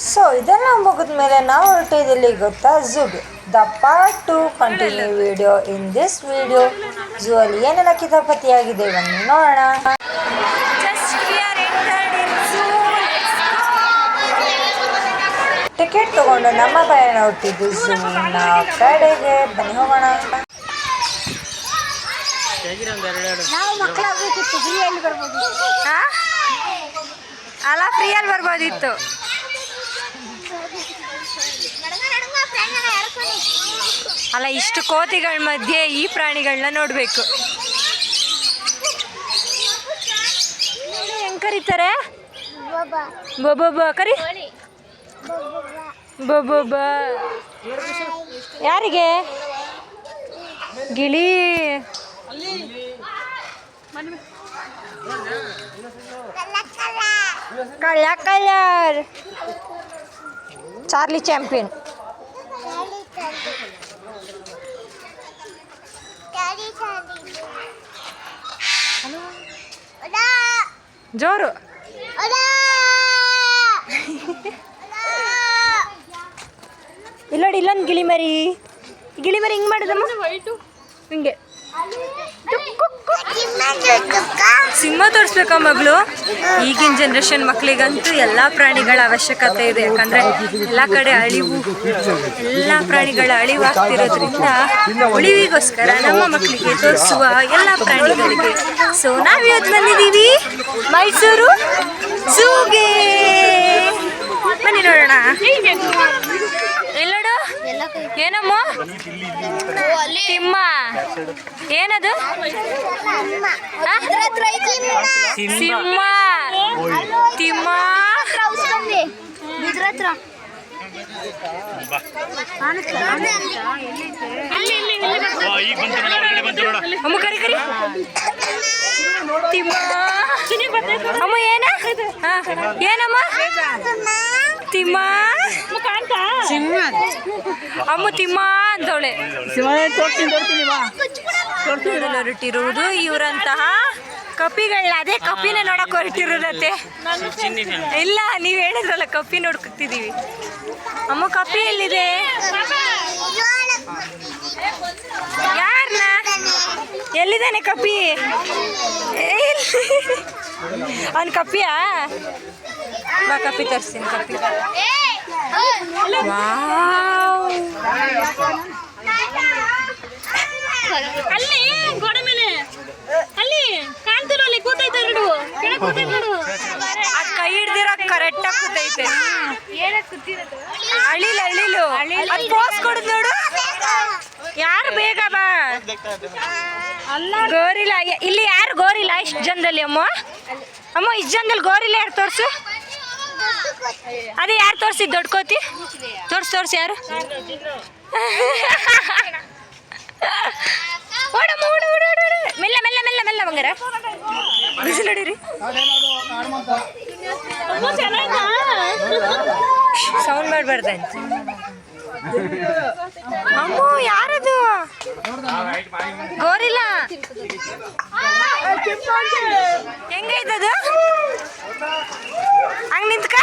So ಇದೆಲ್ಲ ಮುಗಿದ್ಮೇಲೆ ನಾವು ಹೊರಟಿದ್ದಲ್ಲಿ ಗೊತ್ತಾ ಝೂಗೆ the part 2 continue video in this video. Zoo ಅಲ್ಲಿ ಏನೆಲ್ಲ ಕಿತಾಪತಿಯಾಗಿದೆ ಬನ್ನಿ ನೋಡೋಣ. ಟಿಕೆಟ್ ತಗೊಂಡು ನಮ್ಮ ಪ್ರಯಾಣ ಹೊರಟಿದ್ದು ಝೂನ ಕಡೆಗೆ. ಬನ್ನಿ ಹೋಗೋಣ. ನಾವು ಮಕ್ಕಳಾಗಬೇಕಿತ್ತು, ಫ್ರೀಯಲ್ಲಿ ಬರ್ಬೋದು ಅಲ್ಲ, ಫ್ರೀಯಲ್ಲಿ ಬರ್ಬೋದಿತ್ತು. ಅಲ್ಲ, ಇಷ್ಟು ಕೋತಿಗಳ ಮಧ್ಯೆ ಈ ಪ್ರಾಣಿಗಳನ್ನ ನೋಡಬೇಕು. ಹೆಂಗ್ ಕರೀತಾರೆ? ಬೊಬ್ಬ ಕರಿ. ಬೊಬ್ಬ ಯಾರಿಗೆ? ಗಿಳಿ. Colour Charlie champion. ಜೋರು. ಇಲ್ಲೋಡಿ, ಇಲ್ಲೊಂದು ಗಿಳಿಮರಿ ಹಿಂಗೆ ಮಾಡಿದಮ್ಮ, ಹಿಂಗೆ ಸಿಂಹ ತೋರಿಸ್ಬೇಕಾ ಮಗಳು? ಈಗಿನ ಜನ್ರೇಷನ್ ಮಕ್ಕಳಿಗಂತೂ ಎಲ್ಲ ಪ್ರಾಣಿಗಳ ಅವಶ್ಯಕತೆ ಇದೆ. ಯಾಕಂದರೆ ಎಲ್ಲ ಕಡೆ ಎಲ್ಲ ಪ್ರಾಣಿಗಳ ಅಳಿವಾಗ್ತಿರೋದ್ರಿಂದ ಉಳಿವಿಗೋಸ್ಕರ ನಮ್ಮ ಮಕ್ಕಳಿಗೆ ತೋರಿಸುವ ಎಲ್ಲ ಪ್ರಾಣಿಗಳಿಗೆ. ಸೊ ನಾವಿವತ್ತು ಬಂದಿದ್ದೀವಿ ಮೈಸೂರು ಝೂಗೆ. ಬನ್ನಿ ನೋಡೋಣ. ಎಲ್ಲೋಡು? ಏನಮ್ಮ? ತಿಮ್ಮ. ಏನದು? ಸಿಂಹ. ತಿಮ್ಮ. ಅಮ್ಮ ಕರಿ ಕರಿ. ತಿಮ್ಮ. ಅಮ್ಮ ಏನ? ಏನಮ್ಮ? ತಿಮ್ಮ. ಅಮ್ಮ ತಿಮ್ಮ ಅಂತವಳೆ. ಹೊರಟಿರುವುದು ಇವರಂತಹ ಕಪಿಗಳನ್ನ. ಅದೇ ಕಪಿನ ನೋಡಕ್ ಹೊರಟಿರೋದತ್ತೆ. ಇಲ್ಲ, ನೀವ್ ಹೇಳಿದ್ರಲ್ಲ ಕಪಿ ನೋಡ್ಕೊತಿದೀವಿ. ಅಮ್ಮ ಕಪಿ ಎಲ್ಲಿದೆ? ಯಾರನ್ನ? ಎಲ್ಲಿದ್ದಾನೆ ಕಪಿ? ಅವನ್ ಕಪಿಯಾ? ಬಾ ಕಪಿ ತರಿಸ್ತೀನಿ. ಕಪಿ ಅಲ್ಲಿ ಗೋಡೆ ಮೇಲೆ ಅಲ್ಲಿ ಕಾಣ್ತಿರೋ ಅಲ್ಲಿ ಕೂತೈತೆ ನೋಡು. ಅದ್ ಕೈ ಹಿಡ್ದಿರ ಕರೆಕ್ಟ್ ಆಗಿ ಕೂತೈತೆ. ಅಳಿಲು ಅದ್ ಪೋಸ್ ಕೊಡುದು ನೋಡು. ಯಾರು ಬೇಗ ಬಾ. ಗೋರಿಲ್ಲ ಇಲ್ಲಿ. ಯಾರು ಗೋರಿಲ್ಲ ಇಷ್ಟು ಜನದಲ್ಲಿ? ಅಮ್ಮ ಇಷ್ಟು ಜನದಲ್ಲಿ ಗೋರಿಲ್ಲ ಯಾರು? ತೋರ್ಸು. ಅದೇ ಯಾರು ತೋರಿಸಿದ್? ದೊಡ್ಡ ಕೋತಿ ತೋರ್ಸಿ. ಯಾರು? ಓಡಮ್ಮ ಓಡ. ಮೆಲ್ಲ ಮೆಲ್ಲ ಮೆಲ್ಲ ಮೆಲ್ಲ ಬಂಗಾರ. ಬಿಸಿಲು ಹೊಡೀರಿ. ಸೌಂಡ್ ಮಾಡಬಾರ್ದಂತ. ಅಮ್ಮ ಯಾರದು? ಗೋರಿಲ್ಲ. ಹೆಂಗೈತದು? ಹಂಗ ನಿಂತ್ಕ.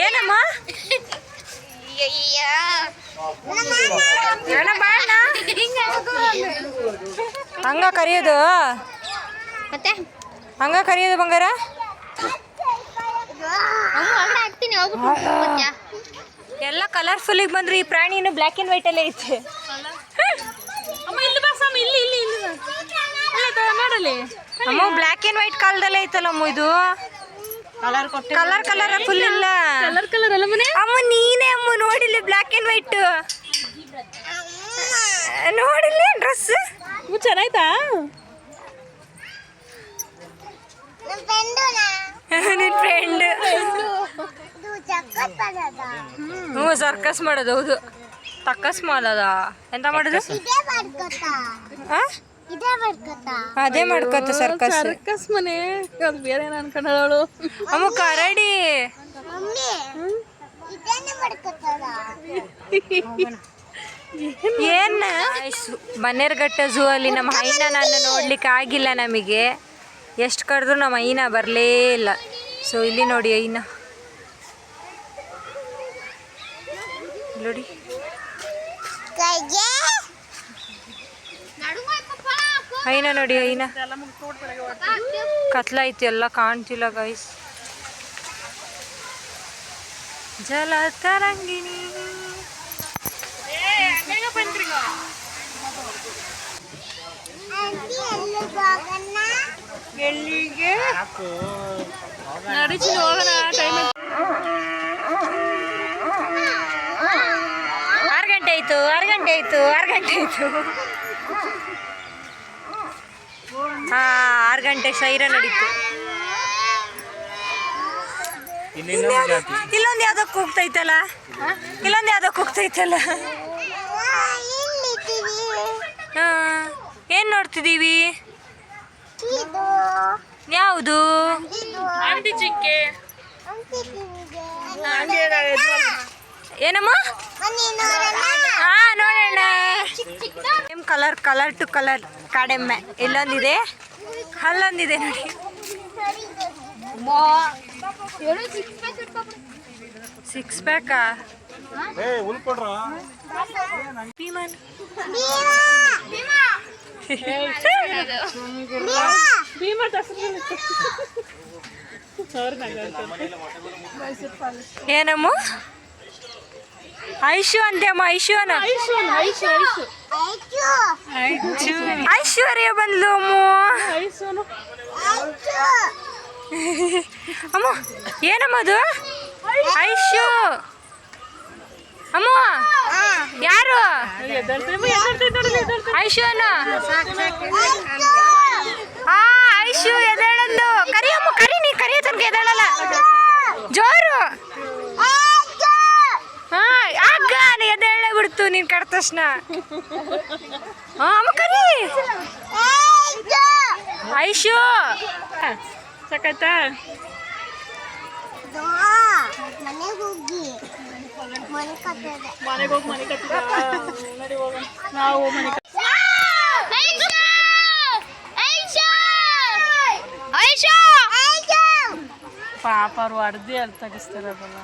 ಏನಮ್ಮ? ಹಂಗ ಕರಿಯೋದು? ಮತ್ತೆ ಹಂಗ ಕರಿಯೋದು ಬಂಗಾರ? ಎಲ್ಲ ಕಲರ್ಫುಲ್ ಬಂದ್ರಿ. ಈ ಪ್ರಾಣಿ ಇನ್ನು ಬ್ಲ್ಯಾಕ್ ಅಂಡ್ ವೈಟ್ ಅಲ್ಲೇ ಐತೆ. ಅಮ್ಮ ಬ್ಲ್ಯಾಕ್ ಅಂಡ್ ವೈಟ್ ಕಾಲದಲ್ಲೇ ಐತಲ್ಲಮ್ಮ ಇದು. ಕಲರ್ ಫುಲ್ ಇಲ್ಲ. ಅಮ್ಮ ನೀನೇ ಅಮ್ಮ ನೋಡಿಲ್ಲ ಬ್ಲ್ಯಾಕ್ ಅಂಡ್ ವೈಟ್. ನೋಡಿಲ್ಲ ಡ್ರೆಸ್ ಇವು ಚೆನ್ನಾಯ್ತಾ? ನಿನ್ ಫ್ರೆಂಡ್. ಹ್ಞೂ ಸರ್ಕಸ್ ಮಾಡೋದು ಹೌದು. ತಕ್ಕಸ್ ಮಾಡೋದ ಎಂತ ಮಾಡೋದು? ಆ? ಅದೇ ಮಾಡ್ಕೊತ ಸರ್ಕಸ್. ಸರ್ಕಸ್ ಮನೆ ಅದು ಬೇರೆ ಏನು ಅನ್ಕೊಂಡಳು. ಅಮ್ಮ ಕರಡಿ. ಏನ್ ಬನ್ನೇರ್ಘಟ್ಟ ಝೂ ಅಲ್ಲಿ ನಮ್ಮ ಹೈನ ನಾನು ನೋಡ್ಲಿಕ್ಕೆ ಆಗಿಲ್ಲ ನಮಗೆ. ಎಷ್ಟು ಕರೆದ್ರು ನಮ್ಮ ಹೈನ ಬರಲೇ ಇಲ್ಲ. ಸೊ ಇಲ್ಲಿ ನೋಡಿ ಹೈನ ನೋಡಿ. ಹೈನ ನೋಡಿ ಹೈನ ಕತ್ಲೈತಿ ಎಲ್ಲ ಕಾಣ್ತಿಲ್ಲ ಗೈಸ್. ಜಲ ತರಂಗಿಣಿ ಎಲ್ಲಿಗೆ ನಡಿಸಿ ಹೋಗೋಣ. ಟೈಮ್ 6 ಗಂಟೆ ಆಯ್ತು 6 ಗಂಟೆ ಆಯ್ತು 6 ಗಂಟೆ ಆಯ್ತು. ಹಾ 6 ಗಂಟೆ ಸೈರ ನಡೀತು. ಇಲ್ಲೊಂದು ಯಾವ್ದೋ ಕೂಗ್ತೈತಲ್ಲ, ಇಲ್ಲೊಂದು ಯಾವ್ದೋ ಕೂಗ್ತೈತಲ್ಲ. ಹಾ ಏನ್ ನೋಡ್ತಿದೀವಿ? ಯಾವುದು? ಚಿಂಕೆ ಏನಮ್ಮ? ಹಾ ನೋಡೋಣ. ಕಲರ್ ಟು ಕಲರ್ ಕಾಡೆಮ್ಮೆ. ಇಲ್ಲೊಂದಿದೆ, ಅಲ್ಲೊಂದಿದೆ ನೋಡಿ. ಸಿಕ್ಸ್ ಪ್ಯಾಕಾ? ಭೀಮನ್ ಏನಮ್ಮ? ಐಶು ಅಂತೆಮ್ಮ. ಐಶುವನ ಐಶ್ವರ್ಯ ಬಂದ್ಲು ಅಮ್ಮ. ಅಮ್ಮ ಏನಮ್ಮ ಅದು? ಐಶು ಅಮ್ಮ ಯಾರು? ಐಶುವನ. ಆ ಐಶು ಎದ್ದೇಳಂದು. ಕರಿಯಮ್ಮ ಕರಿ, ನೀ ಕರಿಯ ತನಕ ಎದ್ದೇಳಲ್ಲ. ಜೋರು. ಹಾ ಆಗ ಎದ್ದೇಳ ಬಿಡ್ತು ನೀನ್ ಕರೆದ ತಕ್ಷಣ. ಹಾ ಅಮ್ಮ ಕರಿ. ಐಶು ಸಾಕಾಯ್ತಾ? ಮನೆಗೆ ಹೋಗಿ ಮನೆ ಕಟ್ಟಿದ ನಡಿ ಹೋಗೋಣ. ನಾವು ಮನೆ ಪಾಪ ಅವ್ರು ಅರ್ಧಿ ಅಲ್ಲಿ ತೆಗಿಸ್ತಾರಲ್ಲ.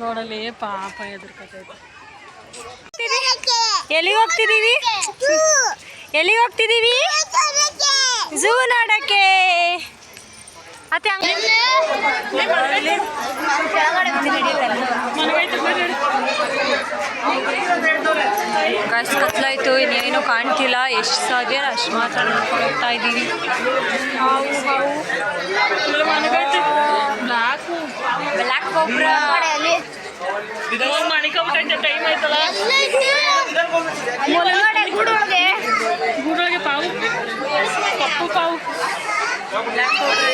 ನೋಡಲಿ ಪಾಪ ಎದುರ್ಕತೈತೆ. ಎಲ್ಲಿಗೆ ಹೋಗ್ತಿದೀವಿ? ಎಲ್ಲಿಗೆ ಹೋಗ್ತಿದೀವಿ? ಝೂ ನೋಡಕ್ಕೆ. ಅತ್ತೆ ಕತ್ಲಾಯ್ತು, ಇನ್ನೇನು ಕಾಣ್ತಿಲ್ಲ. ಎಷ್ಟು ಸಾಧ್ಯ ಅಷ್ಟು ಮಾತ್ರ ನೋಡ್ಕೊಂಡು ಹೋಗ್ತಾ ಇದ್ದೀವಿ. ಬ್ಲ್ಯಾಕ್ ಕೊಬ್ರಾ ಟೈಮ್ ಆಯ್ತಲ್ಲ. ಗೂಡೊಳಗೆ ಪಾವು, ಕಪ್ಪು ಪಾವು. Black cobra